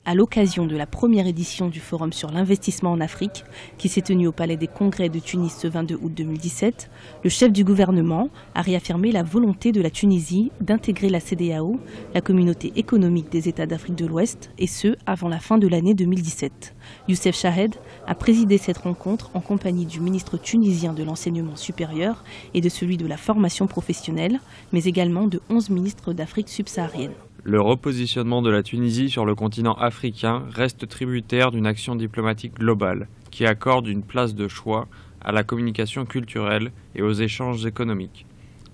à l'occasion de la première édition du Forum sur l'investissement en Afrique, qui s'est tenu au Palais des Congrès de Tunis ce 22 août 2017, le chef du gouvernement a réaffirmé la volonté de la Tunisie d'intégrer la CEDEAO, la communauté économique des États d'Afrique de l'Ouest, et ce, avant la fin de l'année 2017. Youssef Chahed a présidé cette rencontre en compagnie du ministre tunisien de l'enseignement supérieur et de celui de la formation professionnelle, mais également de 11 ministres d'Afrique subsaharienne. Le repositionnement de la Tunisie sur le continent africain reste tributaire d'une action diplomatique globale qui accorde une place de choix à la communication culturelle et aux échanges économiques.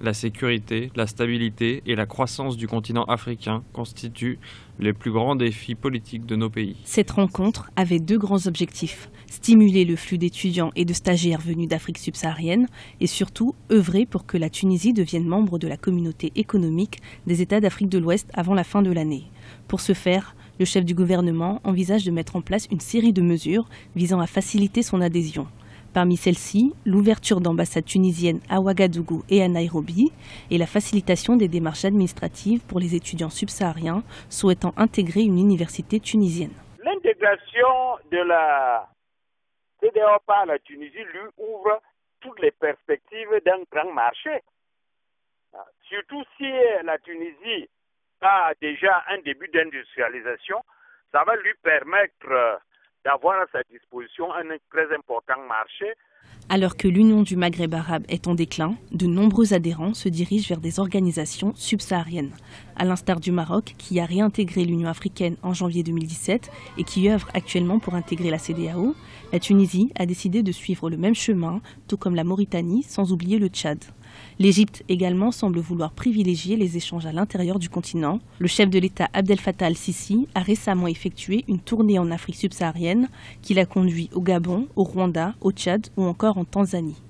La sécurité, la stabilité et la croissance du continent africain constituent les plus grands défis politiques de nos pays. Cette rencontre avait deux grands objectifs: stimuler le flux d'étudiants et de stagiaires venus d'Afrique subsaharienne et surtout œuvrer pour que la Tunisie devienne membre de la communauté économique des États d'Afrique de l'Ouest avant la fin de l'année. Pour ce faire, le chef du gouvernement envisage de mettre en place une série de mesures visant à faciliter son adhésion. Parmi celles-ci, l'ouverture d'ambassades tunisiennes à Ouagadougou et à Nairobi et la facilitation des démarches administratives pour les étudiants subsahariens souhaitant intégrer une université tunisienne. L'intégration de la CEDEAO par la Tunisie lui ouvre toutes les perspectives d'un grand marché. Surtout si la Tunisie a déjà un début d'industrialisation, ça va lui permettre d'avoir à sa disposition un très important marché. Alors que l'Union du Maghreb arabe est en déclin, de nombreux adhérents se dirigent vers des organisations subsahariennes. À l'instar du Maroc, qui a réintégré l'Union africaine en janvier 2017 et qui œuvre actuellement pour intégrer la CEDEAO, la Tunisie a décidé de suivre le même chemin, tout comme la Mauritanie, sans oublier le Tchad. L'Égypte également semble vouloir privilégier les échanges à l'intérieur du continent. Le chef de l'État Abdel Fattah al-Sisi a récemment effectué une tournée en Afrique subsaharienne qui l'a conduit au Gabon, au Rwanda, au Tchad ou encore en Tanzanie.